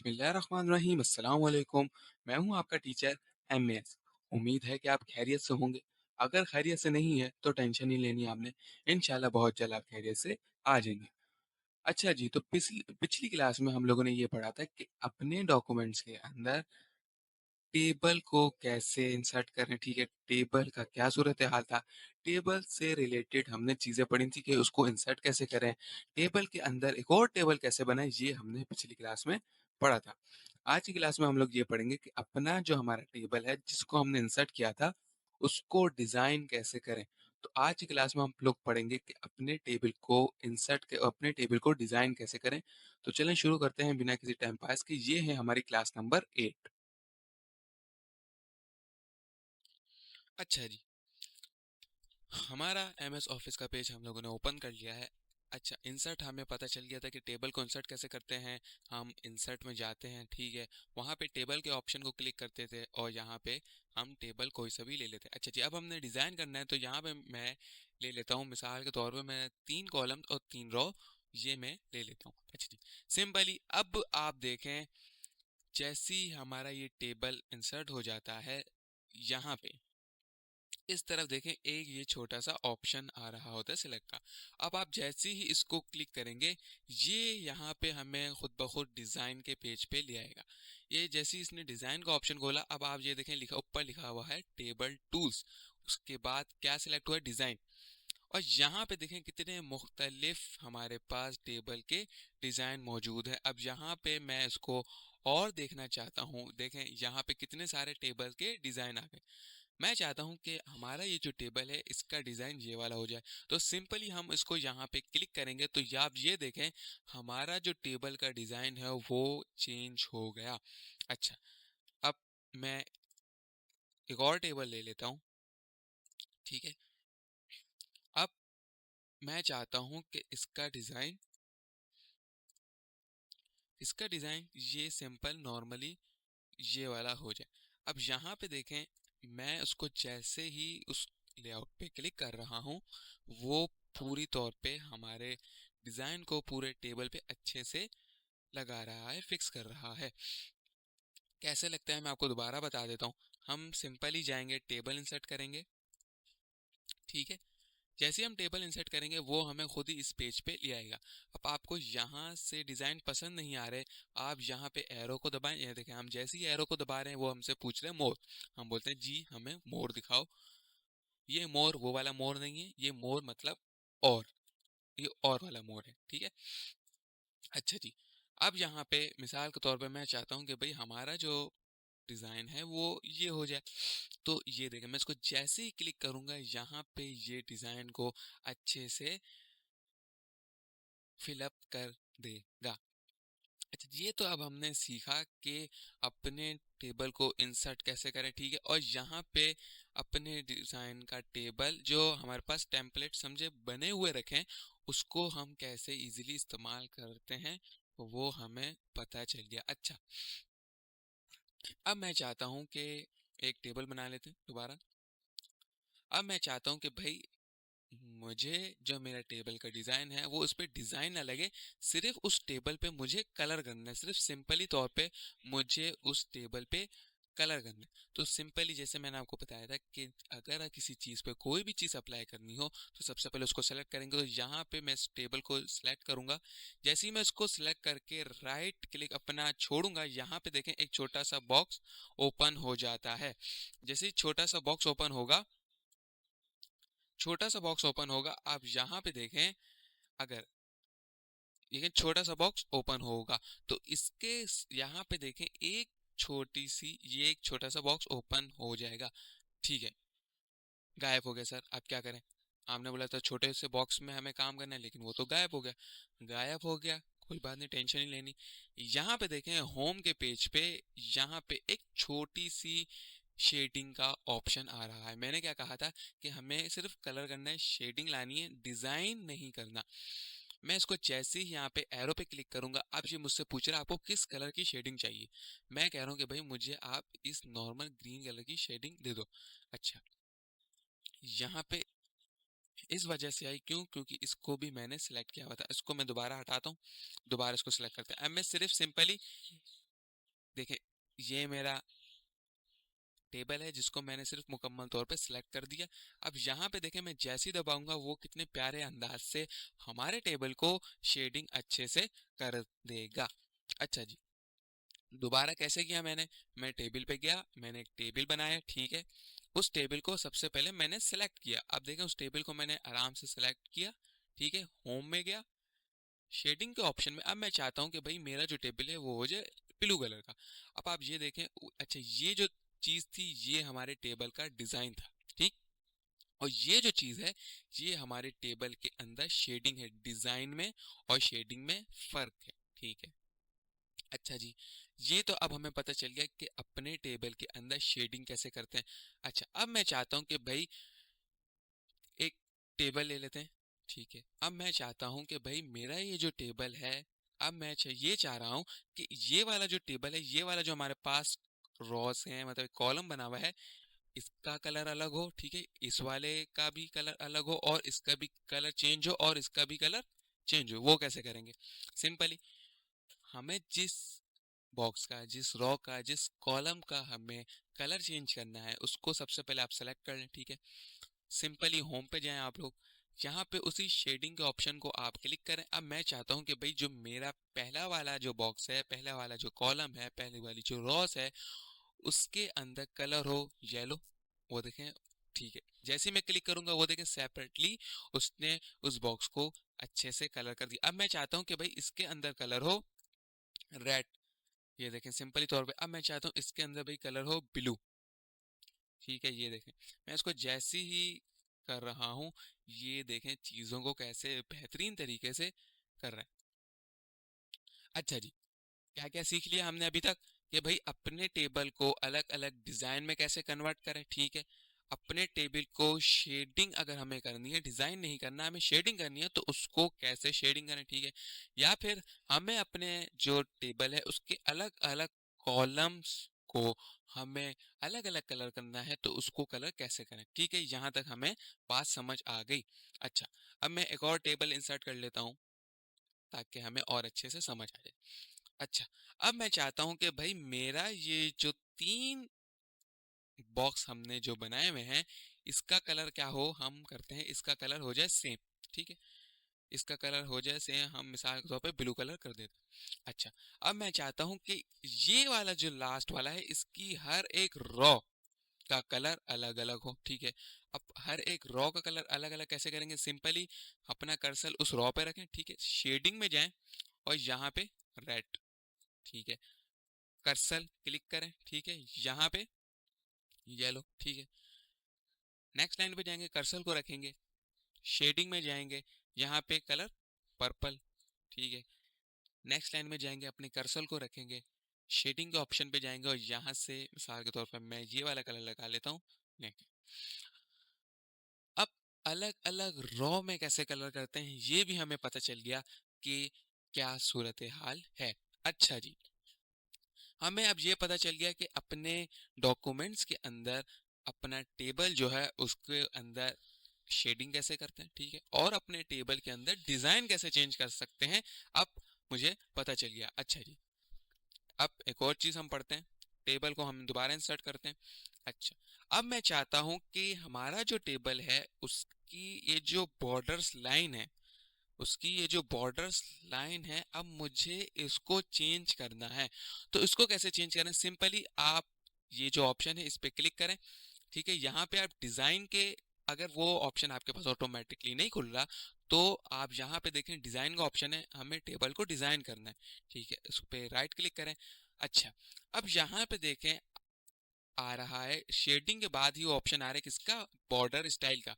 बिस्मिल्लाहिर्रहमानिर्रहीम, अस्सलाम वालेकुम। मैं हूं आपका टीचर एमएस। उम्मीद है कि आप खैरियत से होंगे। अगर खैरियत से नहीं है तो टेंशन नहीं लेनी आपने। इंशाल्लाह बहुत जल्द आप खैरियत से आ जाएंगे। अच्छा जी, तो पिछली पिछली क्लास में हम लोगों ने ये पढ़ा था कि अपने डॉक्यूमेंट्स के अंदर टेबल को कैसे इंसर्ट करें। ठीक है, टेबल का क्या सूरत हाल था। टेबल से रिलेटेड हमने चीजें पढ़ी थी कि उसको इंसर्ट कैसे करें, टेबल के अंदर एक और टेबल कैसे बनाएं, ये हमने पिछली क्लास में पढ़ा था। आज की क्लास में हम लोग ये पढ़ेंगे कि अपना जो हमारा टेबल है जिसको हमने इंसर्ट किया था उसको डिजाइन कैसे करें। तो आज की क्लास में हम लोग पढ़ेंगे कि अपने टेबल को डिजाइन कैसे करें। तो चलें शुरू करते हैं बिना किसी टाइम पास के। ये है हमारी क्लास नंबर 8। अच्छा जी, हमारा एमएस ऑफिस का पेज हम लोगों ने ओपन कर लिया है। अच्छा, इंसर्ट हमें पता चल गया था कि टेबल को इंसर्ट कैसे करते हैं। हम इंसर्ट में जाते हैं, ठीक है, वहाँ पे टेबल के ऑप्शन को क्लिक करते थे और यहाँ पे हम टेबल कोई सा भी ले लेते हैं। अच्छा जी, अब हमने डिज़ाइन करना है तो यहाँ पे मैं ले लेता हूँ, मिसाल के तौर पे मैं 3 कॉलम और 3 रो ये मैं ले लेता हूँ। अच्छा जी, सिंपली अब आप देखें, जैसे ही हमारा ये टेबल इंसर्ट हो जाता है, यहाँ पे इस तरफ देखें एक ये छोटा सा ऑप्शन आ रहा होता है सिलेक्ट का। अब आप जैसे ही इसको क्लिक करेंगे ये यहाँ पे हमें खुद ब खुद डिज़ाइन के पेज पे ले आएगा। ये जैसे ही इसने डिज़ाइन का ऑप्शन खोला, अब आप ये देखें लिखा ऊपर लिखा हुआ है टेबल टूल्स, उसके बाद क्या सिलेक्ट हुआ है, डिज़ाइन। और यहाँ पे देखें कितने मुख्तलिफ हमारे पास टेबल के डिज़ाइन मौजूद है। अब यहाँ पे मैं इसको और देखना चाहता हूँ, देखें यहाँ पे कितने सारे टेबल के डिज़ाइन आ गए। मैं चाहता हूं कि हमारा ये जो टेबल है इसका डिज़ाइन ये वाला हो जाए। तो सिंपली हम इसको यहाँ पे क्लिक करेंगे तो आप ये देखें हमारा जो टेबल का डिज़ाइन है वो चेंज हो गया। अच्छा, अब मैं एक और टेबल ले लेता हूँ, ठीक है। अब मैं चाहता हूँ कि इसका डिज़ाइन ये सिंपल नॉर्मली ये वाला हो जाए। अब यहाँ पे देखें, मैं उसको जैसे ही उस लेआउट पे क्लिक कर रहा हूँ वो पूरी तौर पे हमारे डिज़ाइन को पूरे टेबल पे अच्छे से लगा रहा है, फिक्स कर रहा है। कैसे लगता है मैं आपको दोबारा बता देता हूँ। हम सिंपली जाएंगे, टेबल इंसर्ट करेंगे, ठीक है। जैसे हम टेबल इंसर्ट करेंगे वो हमें खुद ही इस पेज पे ले आएगा। अब आपको यहाँ से डिज़ाइन पसंद नहीं आ रहे, आप यहाँ पे एरो को दबाएं। ये देखें हम जैसे ही एरो को दबा रहे हैं वो हमसे पूछ रहे हैं मोर। हम बोलते हैं जी हमें मोर दिखाओ। ये मोर वो वाला मोर नहीं है, ये मोर मतलब और, ये और वाला मोर है, ठीक है। अच्छा जी, अब यहाँ पे मिसाल के तौर पे मैं चाहता हूँ कि भाई हमारा जो डिज़ाइन है वो ये हो जाए। तो ये देखें मैं इसको जैसे ही क्लिक करूँगा यहाँ पे ये डिज़ाइन को अच्छे से फिलअप कर देगा। अच्छा, ये तो अब हमने सीखा कि अपने टेबल को इंसर्ट कैसे करें, ठीक है। और यहाँ पे अपने डिज़ाइन का टेबल जो हमारे पास टेम्पलेट समझे बने हुए रखें उसको हम कैसे इजीली इस्तेमाल करते हैं वो हमें पता चल गया। अच्छा, अब मैं चाहता हूँ कि एक टेबल बना लेते हैं दोबारा। अब मैं चाहता हूँ कि भाई मुझे जो मेरा टेबल का डिज़ाइन है वो उस पर डिज़ाइन ना लगे, सिर्फ उस टेबल पे मुझे कलर करना है, सिर्फ सिंपली तौर पे मुझे उस टेबल पे कलर करना है। तो सिंपली जैसे मैंने आपको बताया था कि अगर किसी चीज़ पे कोई भी चीज़ अप्लाई करनी हो तो सबसे पहले उसको सेलेक्ट करेंगे। तो यहाँ पे मैं इस टेबल को सिलेक्ट करूँगा। जैसे ही मैं इसको सिलेक्ट करके राइट क्लिक अपना छोड़ूंगा, यहाँ पे देखें एक छोटा सा बॉक्स ओपन हो जाता है। जैसे ही छोटा सा बॉक्स ओपन होगा, आप यहाँ पे देखें, अगर ये छोटा सा बॉक्स ओपन होगा तो इसके यहाँ पे देखें ये एक छोटा सा बॉक्स ओपन हो जाएगा, ठीक है। गायब हो गया सर, अब क्या करें। आपने बोला था छोटे से बॉक्स में हमें काम करना है लेकिन वो तो गायब हो गया। गायब हो गया, कोई बात नहीं, टेंशन नहीं लेनी। यहाँ पे देखें होम के पेज पे यहाँ पे एक छोटी सी शेडिंग का ऑप्शन आ रहा है। मैंने क्या कहा था कि हमें सिर्फ कलर करना है, शेडिंग लानी है, डिजाइन नहीं करना। मैं इसको जैसे ही यहाँ पे एरो पे क्लिक करूंगा, अब ये मुझसे पूछ रहा है आपको किस कलर की शेडिंग चाहिए। मैं कह रहा हूँ कि भाई मुझे आप इस नॉर्मल ग्रीन कलर की शेडिंग दे दो। अच्छा, यहाँ पे इस वजह से आई क्यों, क्योंकि इसको भी मैंने सिलेक्ट किया हुआ था। इसको मैं दोबारा हटाता हूँ, दोबारा इसको सिलेक्ट करते हैं। अब मैं सिर्फ सिंपली देखें ये मेरा टेबल है जिसको मैंने सिर्फ मुकम्मल तौर पे सिलेक्ट कर दिया। अब यहाँ पे देखें मैं जैसे ही दबाऊंगा वो कितने प्यारे अंदाज से हमारे टेबल को शेडिंग अच्छे से कर देगा। अच्छा जी, दोबारा कैसे किया मैंने, मैं टेबल पे गया, मैंने एक टेबल बनाया, ठीक है। उस टेबल को सबसे पहले मैंने सेलेक्ट किया। अब देखें उस टेबल को मैंने आराम से सेलेक्ट किया, ठीक है। होम में गया, शेडिंग के ऑप्शन में अब मैं चाहता हूँ कि भाई मेरा जो टेबल है वो हो जाए ब्लू कलर का। अब आप ये देखें, अच्छा ये जो चीज थी ये हमारे टेबल का डिजाइन था, ठीक। और ये जो चीज है ये हमारे टेबल के अंदर शेडिंग है, डिजाइन में और शेडिंग में फर्क है, ठीक है। अच्छा जी, ये तो अब हमें पता चल गया कि अपने टेबल के अंदर शेडिंग कैसे करते हैं। अच्छा, अब मैं चाहता हूँ कि भाई एक टेबल ले लेते हैं, ठीक है। अब मैं चाहता हूँ कि भाई मेरा ये जो टेबल है, अब मैं ये चाह रहा हूँ कि ये वाला जो टेबल है, ये वाला जो हमारे पास रॉस है, मतलब कॉलम बना हुआ है, इसका कलर अलग हो, ठीक है। इस वाले का भी कलर अलग हो और इसका भी कलर चेंज हो और इसका भी कलर चेंज हो। वो कैसे करेंगे? सिंपली हमें जिस बॉक्स का, जिस रो का, जिस कॉलम का हमें कलर चेंज करना है उसको सबसे पहले आप सेलेक्ट कर लें, ठीक है। सिंपली होम पे जाएं आप लोग, यहाँ पे उसी शेडिंग के ऑप्शन को आप क्लिक करें। अब मैं चाहता हूँ कि भाई जो मेरा पहला वाला जो बॉक्स है, पहला वाला जो कॉलम है, पहली वाली जो रॉस है, उसके अंदर कलर हो येलो। वो देखें, ठीक है। जैसे ही मैं क्लिक करूंगा वो देखें सेपरेटली उसने उस बॉक्स को अच्छे से कलर कर दिया। अब मैं चाहता हूँ कि भाई इसके अंदर कलर हो रेड, ये देखें सिंपली तौर पे। अब मैं चाहता हूँ इसके अंदर भाई कलर हो ब्लू, ठीक है। ये देखें मैं इसको जैसे ही कर रहा हूँ, ये देखें चीजों को कैसे बेहतरीन तरीके से कर रहा है। अच्छा जी, क्या क्या सीख लिया हमने अभी तक कि भाई अपने टेबल को अलग अलग डिजाइन में कैसे कन्वर्ट करें, ठीक है। अपने टेबल को शेडिंग अगर हमें करनी है, डिजाइन नहीं करना, हमें शेडिंग करनी है, तो उसको कैसे शेडिंग करें, ठीक है। या फिर हमें अपने जो टेबल है उसके अलग अलग कॉलम्स को हमें अलग अलग कलर करना है, तो उसको कलर कैसे करें, ठीक है। यहाँ तक हमें बात समझ आ गई। अच्छा, अब मैं एक और टेबल इंसर्ट कर लेता हूँ ताकि हमें और अच्छे से समझ आ जाए। अच्छा, अब मैं चाहता हूं कि भाई मेरा ये जो 3 बॉक्स हमने जो बनाए हुए हैं इसका कलर क्या हो, हम करते हैं इसका कलर हो जाए सेम, ठीक है। इसका कलर हो जाए सेम, हम मिसाल के तौर पे ब्लू कलर कर देते हैं। अच्छा, अब मैं चाहता हूं कि ये वाला जो लास्ट वाला है इसकी हर एक रॉ का कलर अलग अलग हो, ठीक है। अब हर एक रॉ का कलर अलग अलग कैसे करेंगे? सिंपली अपना कर्सर उस रॉ पे रखें, ठीक है। शेडिंग में जाएं और यहाँ पे रेड, ठीक है। कर्सर क्लिक करें, ठीक है। यहाँ पे येलो, ठीक है। नेक्स्ट लाइन पे जाएंगे, कर्सर को रखेंगे, शेडिंग में जाएंगे, यहाँ पे कलर पर्पल, ठीक है। नेक्स्ट लाइन में जाएंगे, अपने कर्सर को रखेंगे, शेडिंग के ऑप्शन पे जाएंगे और यहाँ से मिसाल के तौर पर मैं ये वाला कलर लगा लेता हूँ। अब अलग अलग रॉ में कैसे कलर करते हैं ये भी हमें पता चल गया कि क्या सूरत हाल है। अच्छा जी, हमें अब ये पता चल गया कि अपने डॉक्यूमेंट्स के अंदर अपना टेबल जो है उसके अंदर शेडिंग कैसे करते हैं, ठीक है। और अपने टेबल के अंदर डिजाइन कैसे चेंज कर सकते हैं, अब मुझे पता चल गया। अच्छा जी, अब एक और चीज हम पढ़ते हैं, टेबल को हम दोबारा इंसर्ट करते हैं। अच्छा, अब मैं चाहता हूं कि हमारा जो टेबल है उसकी ये जो बॉर्डर्स लाइन है, उसकी ये जो बॉर्डर्स लाइन है, अब मुझे इसको चेंज करना है। तो इसको कैसे चेंज करें? सिंपली आप ये जो ऑप्शन है इस पे क्लिक करें, ठीक है। यहाँ पे आप डिजाइन के, अगर वो ऑप्शन आपके पास ऑटोमेटिकली नहीं खुल रहा तो आप यहाँ पे देखें डिजाइन का ऑप्शन है, हमें टेबल को डिजाइन करना है, ठीक है। इस पे राइट क्लिक करें। अच्छा, अब यहाँ पे देखें आ रहा है शेडिंग के बाद ही ऑप्शन आ रहा है किसका? बॉर्डर स्टाइल का।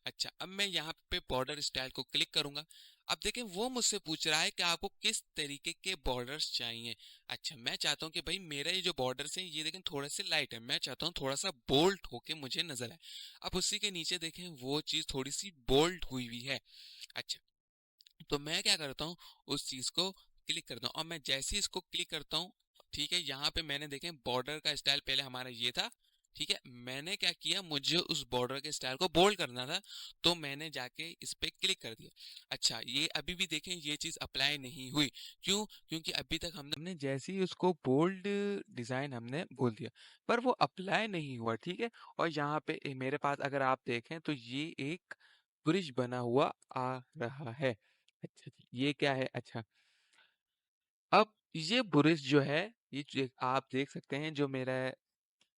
अच्छा, अब मैं यहाँ पे बॉर्डर स्टाइल को क्लिक करूंगा। अब देखें वो मुझसे पूछ रहा है कि आपको किस तरीके के बॉर्डर्स चाहिए। अच्छा, मैं चाहता हूँ कि भाई मेरा ये जो बॉर्डर्स है ये देखें थोड़ा सा लाइट है, मैं चाहता हूँ थोड़ा सा बोल्ड होके मुझे नजर आए। अब उसी के नीचे देखें वो चीज थोड़ी सी बोल्ड हुई हुई है। अच्छा, तो मैं क्या करता हूँ, उस चीज को क्लिक करता हूँ और मैं जैसे ही इसको क्लिक करता हूँ, ठीक है, यहाँ पे मैंने देखें बॉर्डर का स्टाइल पहले हमारा ये था, ठीक है, मैंने क्या किया, मुझे उस बॉर्डर के स्टाइल को बोल्ड करना था, तो मैंने जाके इस पे क्लिक कर दिया। अच्छा, ये अभी भी देखें ये चीज़ अप्लाई नहीं हुई। क्यों? क्योंकि अभी तक हमने जैसे ही उसको बोल्ड डिज़ाइन हमने बोल दिया, पर वो अप्लाई नहीं हुआ, ठीक है। और यहाँ पे मेरे पास अगर आप देखें तो ये एक ब्रिज बना हुआ आ रहा है। अच्छा जी, ये क्या है? अच्छा, अब ये ब्रिज जो है, आप देख सकते हैं जो मेरा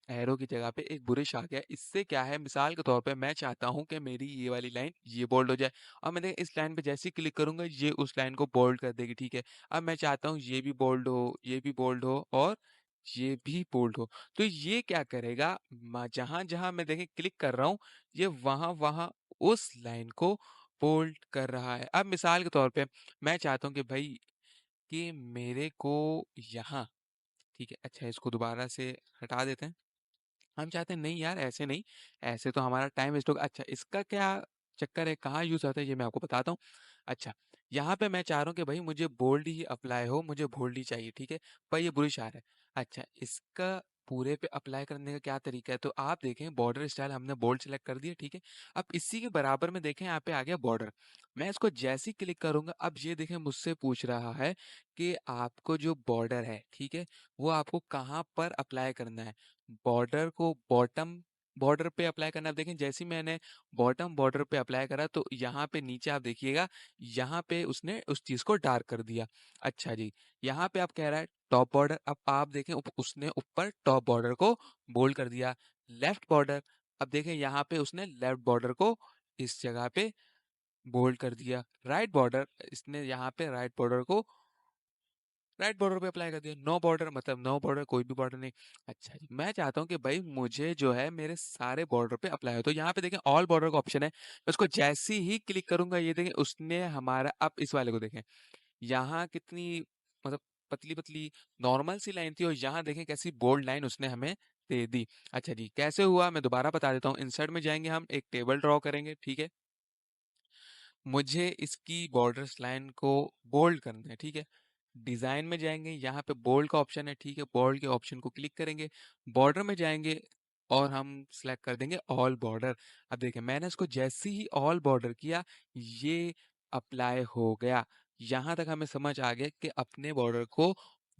एरो की जगह पे एक बुरिश आ गया। इससे क्या है, मिसाल के तौर पे मैं चाहता हूँ कि मेरी ये वाली लाइन ये बोल्ड हो जाए, और मैं इस लाइन पे जैसे ही क्लिक करूंगा ये उस लाइन को बोल्ड कर देगी, ठीक है। अब मैं चाहता हूँ ये भी बोल्ड हो, ये भी बोल्ड हो, और ये भी बोल्ड हो। तो ये क्या करेगा, जहां जहां मैं देखें क्लिक कर रहा हूँ, ये वहां वहां उस लाइन को बोल्ड कर रहा है। अब मिसाल के तौर पे मैं चाहता हूँ कि भाई कि मेरे को यहाँ, ठीक है, अच्छा इसको दोबारा से हटा देते हैं। हम चाहते हैं नहीं यार, ऐसे नहीं, ऐसे तो हमारा टाइम वेस्ट होगा। अच्छा, इसका क्या चक्कर है, कहाँ यूज आता है, ये मैं आपको बताता हूँ। अच्छा, यहाँ पे मैं चाह रहा हूँ कि भाई मुझे बोल्ड ही अप्लाई हो, मुझे बोल्ड ही चाहिए, ठीक है, पर ये बुरी शार है। अच्छा, इसका पूरे पे अप्लाई करने का क्या तरीका है, तो आप देखें बॉर्डर स्टाइल हमने बोल्ड सेलेक्ट कर दिया, ठीक है। अब इसी के बराबर में देखें यहाँ पे आ गया बॉर्डर। मैं इसको जैसे ही क्लिक करूंगा, अब ये देखें मुझसे पूछ रहा है कि आपको जो बॉर्डर है, ठीक है, वो आपको कहाँ पर अप्लाई करना है। बॉर्डर को बॉटम बॉर्डर पे अप्लाई करना। आप देखें जैसे ही मैंने बॉटम बॉर्डर पे अप्लाई करा, तो यहाँ पे नीचे आप देखिएगा, यहाँ पे उसने उस चीज को डार्क कर दिया। अच्छा जी, यहाँ पे आप कह रहा है टॉप बॉर्डर, अब आप देखें उसने ऊपर टॉप बॉर्डर को बोल्ड कर दिया। लेफ्ट बॉर्डर, अब देखें यहाँ पे उसने लेफ्ट बॉर्डर को इस जगह पे बोल्ड कर दिया। राइट बॉर्डर, इसने यहाँ पे राइट बॉर्डर को राइट बॉर्डर पे अप्लाई कर दिया। नो बॉर्डर मतलब नो बॉर्डर, कोई भी बॉर्डर नहीं। अच्छा जी, मैं चाहता हूँ कि भाई मुझे जो है मेरे सारे बॉर्डर पे अप्लाई हो, तो यहाँ पे देखें ऑल बॉर्डर का ऑप्शन है। मैं उसको जैसे ही क्लिक करूंगा, ये देखें उसने हमारा, अब इस वाले को देखें, यहाँ कितनी मतलब पतली पतली नॉर्मल सी लाइन थी, और यहाँ देखें कैसी बोल्ड लाइन उसने हमें दे दी। अच्छा जी, कैसे हुआ मैं दोबारा बता देता हूँ। इंसर्ट में जाएंगे, हम एक टेबल ड्रॉ करेंगे, ठीक है। मुझे इसकी बॉर्डर्स लाइन को बोल्ड करना है, ठीक है। डिजाइन में जाएंगे, यहाँ पे बोल्ड का ऑप्शन है, ठीक है, बोल्ड के ऑप्शन को क्लिक करेंगे। बॉर्डर में जाएंगे और हम सिलेक्ट कर देंगे ऑल बॉर्डर। अब देखिए मैंने इसको जैसे ही ऑल बॉर्डर किया, ये अप्लाई हो गया। यहाँ तक हमें समझ आ गया कि अपने बॉर्डर को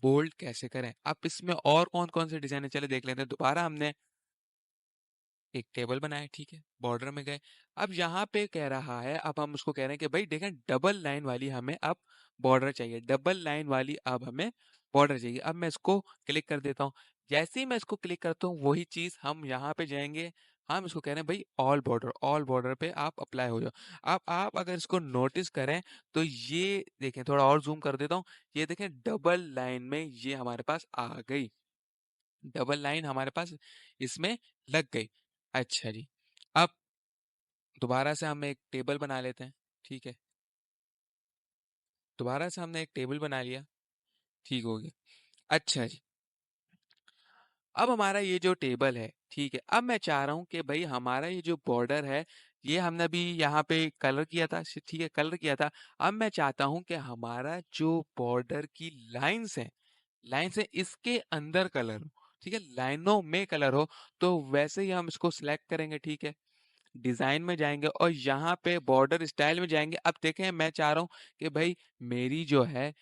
बोल्ड कैसे करें। अब इसमें और कौन कौन से डिजाइन है, चले देख लेते हैं। दोबारा हमने एक टेबल बनाया, ठीक है, बॉर्डर में गए। अब यहाँ पे कह रहा है, अब हम उसको कह रहे हैं कि भाई देखें डबल लाइन वाली हमें अब बॉर्डर चाहिए, डबल लाइन वाली अब हमें बॉर्डर चाहिए। अब मैं इसको क्लिक कर देता हूँ। जैसे ही मैं इसको क्लिक करता हूँ, वही चीज हम यहाँ पे जाएंगे, हम इसको कह रहे हैं भाई ऑल बॉर्डर पे आप अप्लाई हो जाओ। अब आप अगर इसको नोटिस करें, तो ये देखें, थोड़ा और जूम कर देता हूँ, ये देखें डबल लाइन में ये हमारे पास आ गई, डबल लाइन हमारे पास इसमें लग गई। अच्छा जी, अब दोबारा से हम एक टेबल बना लेते हैं, ठीक है। दोबारा से हमने एक टेबल बना लिया, ठीक हो गया। अच्छा जी, अब हमारा ये जो टेबल है, ठीक है, अब मैं चाह रहा हूँ कि भाई हमारा ये जो बॉर्डर है, ये हमने अभी यहाँ पे कलर किया था, ठीक है, कलर किया था। अब मैं चाहता हूँ कि हमारा जो बॉर्डर की लाइन्स है इसके अंदर कलर हो, ठीक है, लाइनों में कलर हो। तो वैसे ही हम इसको सिलेक्ट करेंगे, ठीक है। डिजाइन में जाएंगे और यहाँ पे बॉर्डर स्टाइल में जाएंगे। अब देखें मैं चाह रहा हूँ कि भाई मेरी जो है,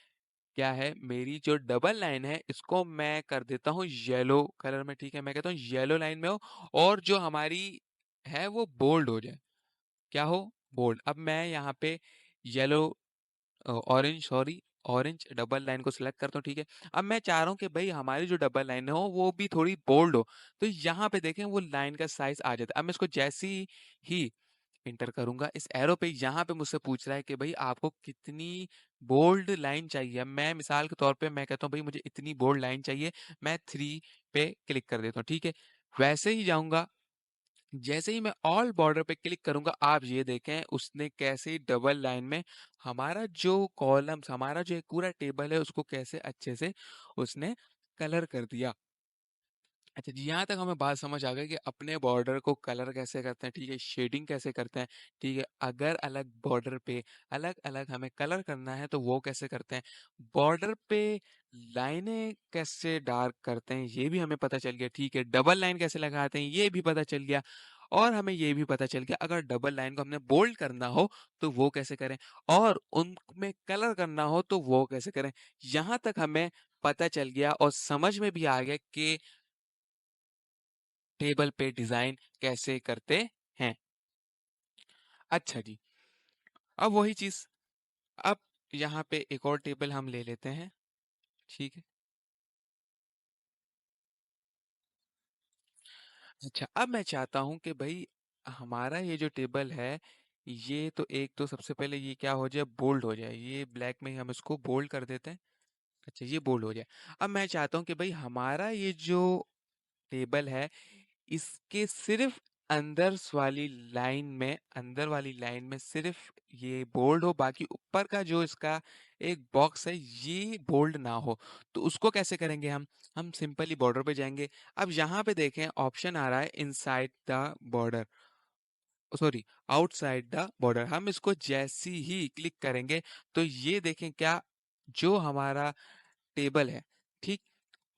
क्या है, मेरी जो डबल लाइन है इसको मैं कर देता हूँ येलो कलर में, ठीक है। मैं कहता हूँ येलो लाइन में हो, और जो हमारी है वो बोल्ड हो जाए। क्या हो? बोल्ड। अब मैं यहाँ पे yellow, orange, sorry, orange double line को सिलेक्ट करता हूँ, ठीक है। अब मैं चाह रहा हूँ कि भाई हमारी जो डबल लाइन हो वो भी थोड़ी बोल्ड हो, तो यहाँ पे देखें वो लाइन का साइज आ जाता है। अब मैं इसको जैसी ही इंटर करूंगा इस एरो पे, यहाँ पे मुझसे पूछ रहा है कि भाई आपको कितनी बोल्ड लाइन चाहिए। अब मैं मिसाल के तौर पे मैं कहता हूँ भाई मुझे इतनी बोल्ड लाइन चाहिए, मैं 3 पे क्लिक कर देता हूँ, ठीक है। वैसे ही जाऊंगा, जैसे ही मैं ऑल बॉर्डर पे क्लिक करूंगा, आप ये देखें उसने कैसे डबल लाइन में हमारा जो कॉलम्स, हमारा जो एक पूरा टेबल है उसको कैसे अच्छे से उसने कलर कर दिया। अच्छा जी, यहाँ तक हमें बात समझ आ गई कि अपने बॉर्डर को कलर कैसे करते हैं, ठीक है, शेडिंग कैसे करते हैं, ठीक है, अगर अलग बॉर्डर पे अलग-अलग हमें कलर करना है तो वो कैसे करते हैं, बॉर्डर पे लाइनें कैसे डार्क करते हैं ये भी हमें पता चल गया, ठीक है, डबल लाइन कैसे लगाते हैं ये भी पता चल गया और हमें ये भी पता चल गया अगर डबल लाइन को हमने बोल्ड करना हो तो वो कैसे करें और उनमें कलर करना हो तो वो कैसे करें। यहाँ तक हमें पता चल गया और समझ में भी आ गया कि टेबल पे डिजाइन कैसे करते हैं। अच्छा जी, अब वही चीज, अब यहाँ पे एक और टेबल हम ले लेते हैं, ठीक है। अच्छा, अब मैं चाहता हूँ कि भाई हमारा ये जो टेबल है ये तो एक तो सबसे पहले ये क्या हो जाए, बोल्ड हो जाए, ये ब्लैक में ही हम इसको बोल्ड कर देते हैं। अच्छा, ये बोल्ड हो जाए। अब मैं चाहता हूँ कि भाई हमारा ये जो टेबल है इसके सिर्फ अंदर वाली लाइन में सिर्फ ये बोल्ड हो, बाकी ऊपर का जो इसका एक बॉक्स है ये बोल्ड ना हो। तो उसको कैसे करेंगे हम सिंपली बॉर्डर पे जाएंगे। अब यहाँ पे देखें ऑप्शन आ रहा है inside the border, sorry, outside the border. हम इसको जैसी ही क्लिक करेंगे तो ये देखें क्या, जो हमारा टेबल है, ठीक,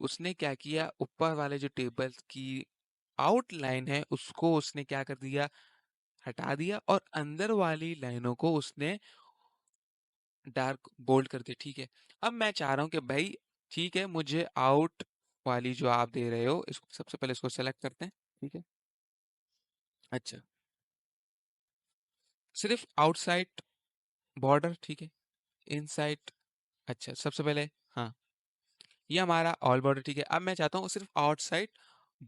उसने क्या किया, ऊपर वाले जो टेबल की आउटलाइन है उसको उसने क्या कर दिया, हटा दिया और अंदर वाली लाइनों को उसने डार्क बोल्ड कर दिया, ठीक है। अब मैं चाह रहा हूँ कि भाई ठीक है, मुझे आउट वाली जो आप दे रहे हो इसको सबसे पहले इसको सेलेक्ट करते हैं, ठीक है। अच्छा, सिर्फ आउटसाइड बॉर्डर, ठीक है, इनसाइड, अच्छा सबसे पहले, हाँ, ये हमारा ऑल बॉर्डर, ठीक है। अब मैं चाहता हूँ सिर्फ आउटसाइड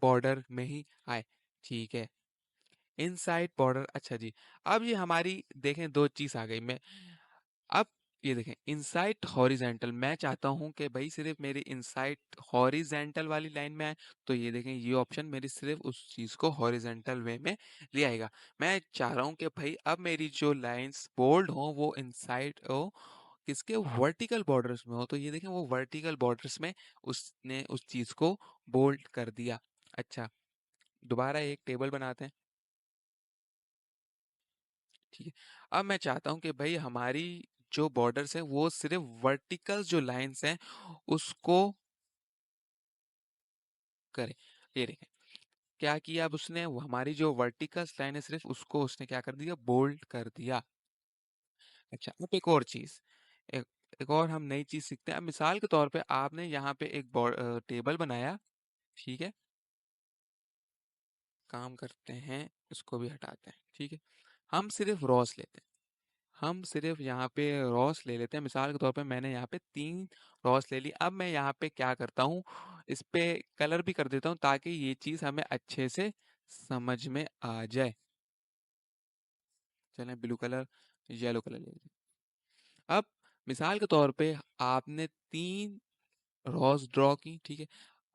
बॉर्डर में ही आए, ठीक है, इनसाइड बॉर्डर। अच्छा जी, अब ये हमारी देखें दो चीज आ गई। मैं अब ये देखें इनसाइड हॉरिजेंटल, मैं चाहता हूं कि भाई सिर्फ मेरी इनसाइड हॉरिजेंटल वाली लाइन में आए। तो ये देखें ये ऑप्शन मेरी सिर्फ उस चीज को हॉरिजेंटल वे में ले आएगा। मैं चाह रहा हूं कि भाई अब मेरी जो लाइंस बोल्ड हो वो इनसाइड हो, किसके, वर्टिकल बॉर्डर्स में हो। तो ये देखें वो वर्टिकल बॉर्डर्स में उसने उस चीज को बोल्ड कर दिया। अच्छा, दोबारा एक टेबल बनाते हैं, ठीक है। अब मैं चाहता हूँ कि भाई हमारी जो बॉर्डर्स है वो सिर्फ वर्टिकल जो लाइंस हैं उसको करे। ये देखें क्या किया, अब उसने वो हमारी जो वर्टिकल लाइन है सिर्फ उसको उसने क्या कर दिया, बोल्ड कर दिया। अच्छा, अब एक और चीज, एक, एक और हम नई चीज सीखते हैं। अब मिसाल के तौर पे आपने यहाँ पे एक टेबल बनाया, ठीक है, काम करते हैं, इसको भी हटाते हैं, ठीक है, हम सिर्फ रॉस लेते हैं, हम सिर्फ यहाँ पे रॉस ले लेते हैं। मिसाल के तौर पे मैंने यहाँ पे 3 रॉस ले ली। अब मैं यहाँ पे क्या करता हूँ, इस पे कलर भी कर देता हूँ ताकि ये चीज़ हमें अच्छे से समझ में आ जाए। चलें, ब्लू कलर, येलो कलर ले लेते हैं। अब मिसाल के तौर पे आपने 3 रॉस ड्रॉ की, ठीक है।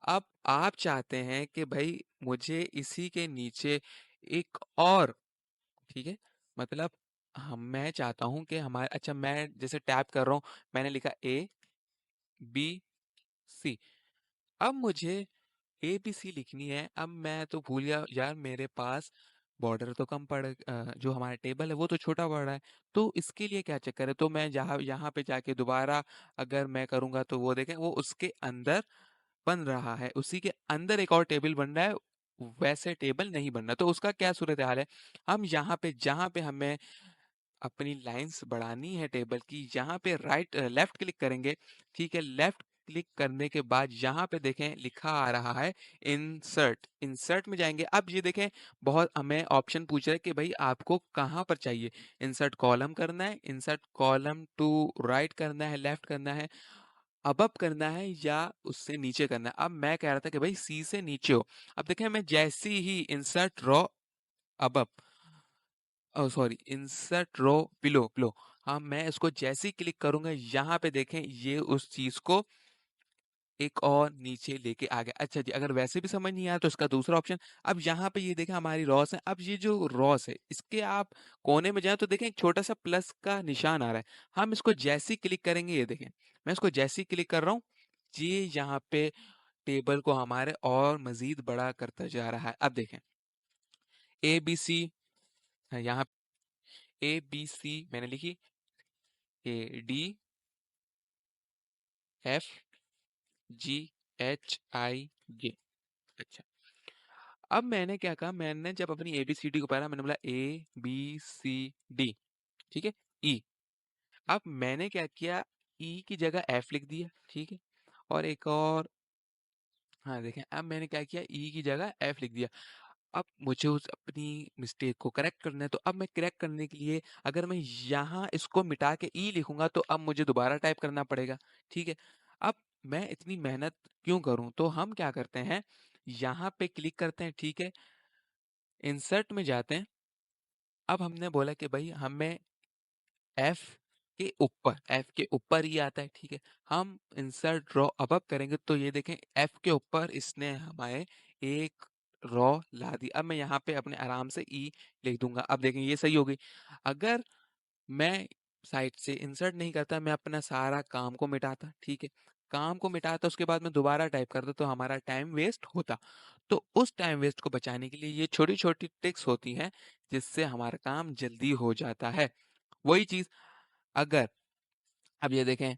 अब आप चाहते हैं कि भाई मुझे इसी के नीचे एक और, ठीक है, मतलब हम, मैं चाहता हूं कि हमारे, अच्छा मैं जैसे टैप कर रहा हूँ, मैंने लिखा ABC, अब मुझे ABC लिखनी है। अब मैं तो भूल गया यार, मेरे पास बॉर्डर तो कम जो हमारा टेबल है वो तो छोटा पड़ रहा है। तो इसके लिए क्या चक्कर है, तो मैं जहाँ यहाँ पे जाके दोबारा अगर मैं करूंगा तो वो देखें वो उसके अंदर बन रहा है, उसी के अंदर एक और टेबल बन रहा है, वैसे टेबल नहीं बन रहा। तो उसका क्या सूरत हाल है, हम यहाँ पे जहाँ पे हमें अपनी लाइंस बढ़ानी है टेबल की, यहाँ पे लेफ्ट क्लिक करेंगे, ठीक है। लेफ्ट क्लिक करने के बाद यहाँ पे देखें लिखा आ रहा है इंसर्ट, इंसर्ट में जाएंगे। अब ये देखें बहुत हमें ऑप्शन पूछ रहा है कि भाई आपको कहाँ पर चाहिए, इंसर्ट कॉलम करना है, इंसर्ट कॉलम टू राइट करना है, लेफ्ट करना है, अब करना है या उससे नीचे करना है। अब मैं कह रहा था कि भाई सी से नीचे हो। अब देखें मैं जैसी ही इंसर्ट रो अब sorry, insert row below below, हाँ मैं इसको जैसे ही क्लिक करूंगा यहाँ पे देखें ये उस चीज को एक और नीचे लेके आ गया। अच्छा जी, अगर वैसे भी समझ नहीं आया तो इसका दूसरा ऑप्शन, अब यहाँ पे ये देखें हमारी रॉस है। अब ये जो रॉस है इसके आप कोने में जाए तो देखें एक छोटा सा प्लस का निशान आ रहा है। हम इसको जैसे ही क्लिक करेंगे, ये देखें मैं इसको जैसे ही क्लिक कर रहा हूँ, ये यहाँ पे टेबल को हमारे और मजीद बड़ा करता जा रहा है। अब देखें, ए बी सी, यहाँ ए बी सी मैंने लिखी, A D F G H I J. अच्छा, अब मैंने क्या कहा, मैंने जब अपनी ए बी सी डी को पढ़ा, मैंने बोला ए बी सी डी, ठीक है, ई। अब मैंने क्या किया, ई की जगह एफ लिख दिया, ठीक है, और एक और, हाँ देखें, अब मैंने क्या किया, ई की जगह एफ लिख दिया। अब मुझे उस अपनी मिस्टेक को करेक्ट करना है, तो अब मैं करेक्ट करने के लिए अगर मैं यहाँ इसको मिटा के ई लिखूंगा तो अब मुझे दोबारा टाइप करना पड़ेगा, ठीक है। अब मैं इतनी मेहनत क्यों करूं, तो हम क्या करते हैं, यहाँ पे क्लिक करते हैं, ठीक है, इंसर्ट में जाते हैं। अब हमने बोला कि भाई हमें एफ एफ के ऊपर ही आता है, ठीक है। हम इंसर्ट रॉ अब करेंगे तो ये देखें, एफ के ऊपर इसने हमारे एक रॉ ला दी। अब मैं यहाँ पे अपने आराम से ई लिख दूंगा। अब देखें ये सही हो गई। अगर मैं साइड से इंसर्ट नहीं करता, मैं अपना सारा काम को मिटाता, ठीक है, काम को मिटाता, उसके बाद मैं दोबारा टाइप करता तो हमारा टाइम वेस्ट होता। तो उस टाइम वेस्ट को बचाने के लिए ये छोटी छोटी ट्रिक्स होती हैं जिससे हमारा काम जल्दी हो जाता है। वही चीज अगर, अब ये देखें,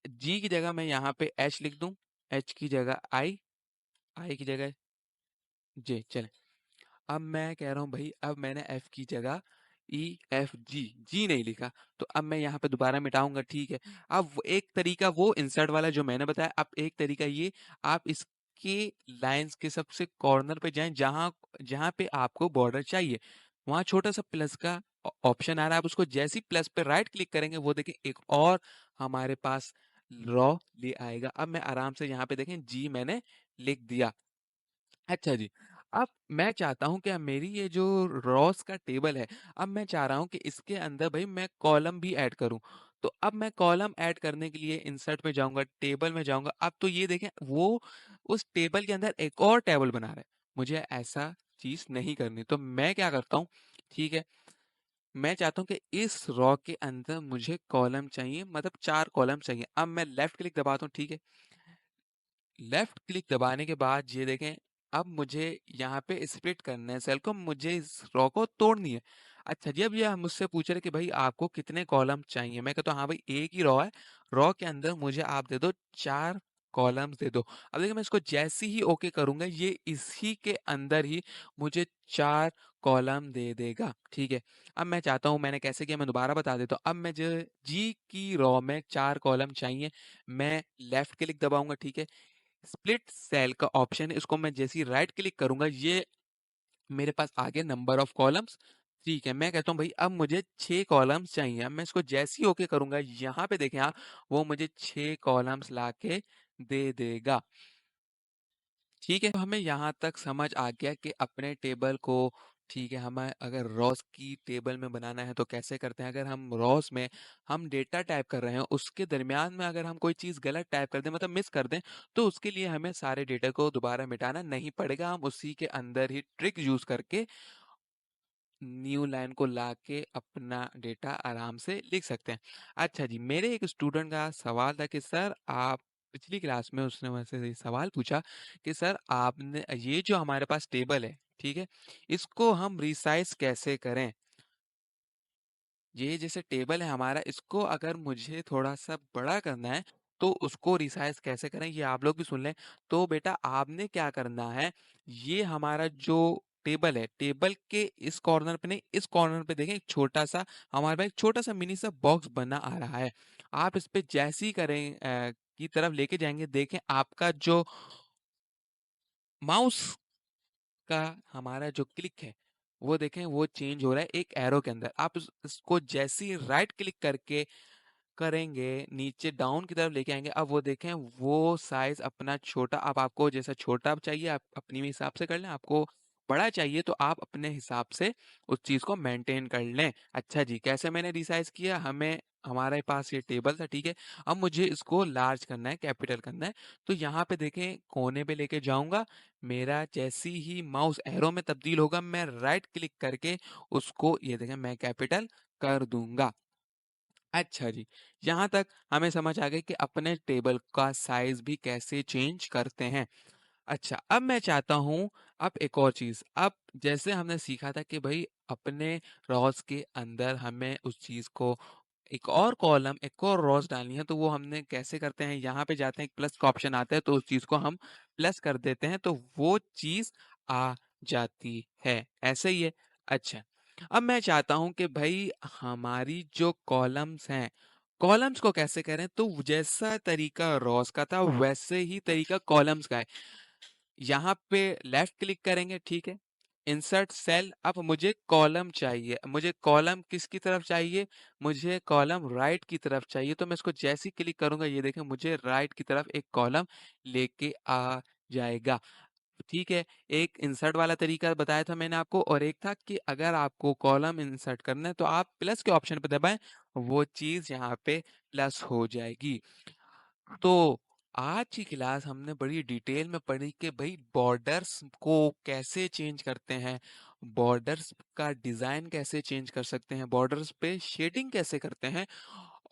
जी की जगह मैं यहाँ पे एच लिख दूं, एच की जगह आई, आई की जगह जे, चले। अब मैं कह रहा हूँ भाई, अब मैंने एफ की जगह ई एफ जी, जी नहीं लिखा, तो अब मैं यहाँ पे दोबारा मिटाऊंगा, ठीक है। अब एक तरीका वो इंसर्ट वाला जो मैंने बताया, अब एक तरीका ये, आप इसके लाइंस के सबसे कॉर्नर पे जाएं, जहां जहां पे आपको बॉर्डर चाहिए, वहां छोटा सा प्लस का ऑप्शन आ रहा है। आप उसको जैसे ही प्लस पे राइट क्लिक करेंगे, वो देखें एक और हमारे पास रॉ ले आएगा। अब मैं आराम से यहाँ पे देखें जी मैंने लिख दिया। अच्छा जी, अब मैं चाहता हूँ कि मेरी ये जो रॉस का टेबल है, अब मैं चाह रहा हूँ कि इसके अंदर भाई मैं कॉलम भी ऐड करूँ। तो अब मैं कॉलम ऐड करने के लिए इंसर्ट में जाऊंगा, टेबल में जाऊंगा। अब तो ये देखें, वो उस टेबल के अंदर एक और टेबल बना रहा है। मुझे ऐसा चीज नहीं करनी, तो मैं क्या करता हूँ, ठीक है, मैं चाहता हूँ कि इस रॉ के अंदर मुझे कॉलम चाहिए, मतलब 4 कॉलम चाहिए। अब मैं लेफ्ट क्लिक दबाता हूँ, ठीक है, लेफ्ट क्लिक दबाने के बाद ये देखें, अब मुझे यहाँ पे स्प्लिट करना है सेल को, मुझे इस रॉ को तोड़नी है। अच्छा जी, अब ये मुझसे पूछ रहे कि भाई आपको कितने कॉलम चाहिए, मैं कहता हूँ हाँ भाई एक ही रॉ है, रॉ के अंदर मुझे आप दे दो 4 कॉलम्स दे दो। अब देखिए मैं इसको जैसे ही ओके करूंगा, ये इसी के अंदर ही मुझे 4 कॉलम दे देगा, ठीक है। अब मैं चाहता हूँ, मैंने कैसे किया मैं दोबारा बता देता हूँ। अब मैं जो जी की रॉ में 4 कॉलम चाहिए, मैं लेफ्ट क्लिक दबाऊंगा, ठीक है, स्प्लिट सेल का ऑप्शन है, इसको मैं जैसे ही राइट क्लिक करूंगा, ये मेरे पास आ गया नंबर ऑफ कॉलम्स, ठीक है। मैं कहता हूँ भाई अब मुझे 6 कॉलम्स चाहिए। अब मैं इसको जैसे ही ओके करूंगा, यहाँ पे देखें आप, वो मुझे 6 कॉलम्स लाके दे देगा, ठीक है। तो हमें यहाँ तक समझ आ गया कि अपने टेबल को, ठीक है, हमें अगर रॉस की टेबल में बनाना है तो कैसे करते हैं। अगर हम रॉस में हम डेटा टाइप कर रहे हैं, उसके दरमियान में अगर हम कोई चीज़ गलत टाइप कर दें, मतलब मिस कर दें, तो उसके लिए हमें सारे डेटा को दोबारा मिटाना नहीं पड़ेगा। हम उसी के अंदर ही ट्रिक यूज़ करके न्यू लाइन को लाके अपना डेटा आराम से लिख सकते हैं। अच्छा जी, मेरे एक स्टूडेंट का सवाल था कि सर आप, पिछली क्लास में उसने मुझसे ये सवाल पूछा कि सर आपने ये जो हमारे पास टेबल है, ठीक है, इसको हम रिसाइज कैसे करें। ये जैसे टेबल है हमारा, इसको अगर मुझे थोड़ा सा बड़ा करना है तो उसको रिसाइज कैसे करें, ये आप लोग भी सुन लें। तो बेटा आपने क्या करना है, ये हमारा जो टेबल है, टेबल के इस कॉर्नर पे नहीं, इस कॉर्नर पे देखें, एक छोटा सा हमारे पास एक छोटा सा मिनी सा बॉक्स बना आ रहा है। आप इस पे जैसे ही करें की तरफ लेके जाएंगे, देखें आपका जो माउस का हमारा जो क्लिक है, वो देखें वो चेंज हो रहा है एक एरो के अंदर। आप इसको जैसे ही राइट क्लिक करके करेंगे, नीचे डाउन की तरफ लेके आएंगे, अब वो देखें वो साइज अपना छोटा, अब आपको जैसा छोटा चाहिए आप अपनी हिसाब से कर लें, आपको बड़ा चाहिए तो आप अपने हिसाब से उस चीज को मेंटेन कर लें। अच्छा जी, कैसे मैंने रिसाइज किया, हमें हमारे पास ये टेबल था, ठीक है, अब मुझे इसको लार्ज करना है, कैपिटल करना है। तो यहाँ पे देखें कोने पे लेके जाऊंगा, मेरा जैसी ही माउस एरो में तब्दील होगा, मैं राइट क्लिक करके उसको ये देखें मैं कैपिटल कर दूंगा। अच्छा जी, यहाँ तक हमें समझ आ गई कि अपने टेबल का साइज़ भी कैसे चेंज करते हैं। अच्छा, अब मैं चाहता हूँ अब एक और चीज़, अब जैसे हमने सीखा था कि भई अपने रॉस के अंदर हमें उस चीज़ को एक और कॉलम, एक और रॉस डालनी है, तो वो हमने कैसे करते हैं, यहाँ पे जाते हैं, एक प्लस का ऑप्शन आता है, तो उस चीज़ को हम प्लस कर देते हैं, तो वो चीज़ आ जाती है, ऐसे ही है? अच्छा, अब मैं चाहता हूँ कि भई हमारी जो कॉलम्स हैं, कॉलम्स को कैसे करें, तो जैसा तरीका रॉस का था, वैसे ही तरीका कॉलम्स का है। यहाँ पे लेफ्ट क्लिक करेंगे, ठीक है? इंसर्ट सेल, अब मुझे कॉलम चाहिए, मुझे कॉलम किसकी तरफ चाहिए? मुझे कॉलम राइट की तरफ चाहिए, तो मैं इसको जैसे ही क्लिक करूँगा, ये देखें मुझे राइट की तरफ एक कॉलम लेके आ जाएगा, ठीक है? एक इंसर्ट वाला तरीका बताया था मैंने आपको और एक था कि अगर आपको कॉलम इंसर्ट करना है, तो आप प्लस के ऑप्शन पे दबाएँ, वो चीज़ यहाँ पे प्लस हो जाएगी। तो आज की क्लास हमने बड़ी डिटेल में पढ़ी कि भाई बॉर्डर्स को कैसे चेंज करते हैं, बॉर्डर्स का डिज़ाइन कैसे चेंज कर सकते हैं, बॉर्डर्स पे शेडिंग कैसे करते हैं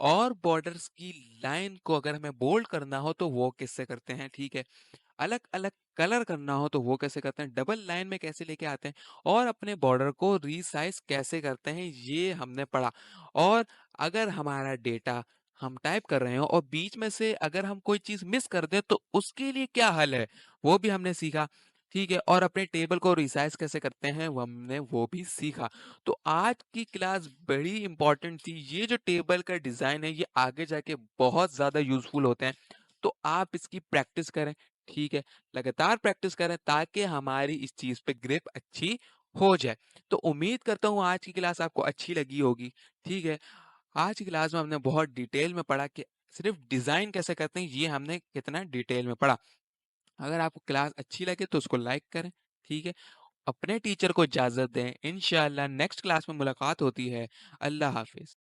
और बॉर्डर्स की लाइन को अगर हमें बोल्ड करना हो तो वो किससे करते हैं, ठीक है? अलग-अलग कलर करना हो तो वो कैसे करते हैं, डबल लाइन में कैसे लेके आते हैं और अपने बॉर्डर को रीसाइज़ कैसे करते हैं, ये हमने पढ़ा। और अगर हमारा डेटा हम टाइप कर रहे हो और बीच में से अगर हम कोई चीज़ मिस कर दें तो उसके लिए क्या हल है, वो भी हमने सीखा, ठीक है? और अपने टेबल को रिसाइज़ कैसे करते हैं वो भी सीखा। तो आज की क्लास बड़ी इम्पोर्टेंट थी, ये जो टेबल का डिज़ाइन है ये आगे जाके बहुत ज़्यादा यूज़फुल होते हैं, तो आप इसकी प्रैक्टिस करें, ठीक है? लगातार प्रैक्टिस करें ताकि हमारी इस चीज़ पे ग्रिप अच्छी हो जाए। तो उम्मीद करता हूँ आज की क्लास आपको अच्छी लगी होगी, ठीक है? आज की क्लास में हमने बहुत डिटेल में पढ़ा कि सिर्फ डिज़ाइन कैसे करते हैं, ये हमने कितना डिटेल में पढ़ा। अगर आपको क्लास अच्छी लगे तो उसको लाइक करें, ठीक है? अपने टीचर को इजाज़त दें। इंशाअल्लाह नेक्स्ट क्लास में मुलाकात होती है। अल्लाह हाफ़िज़।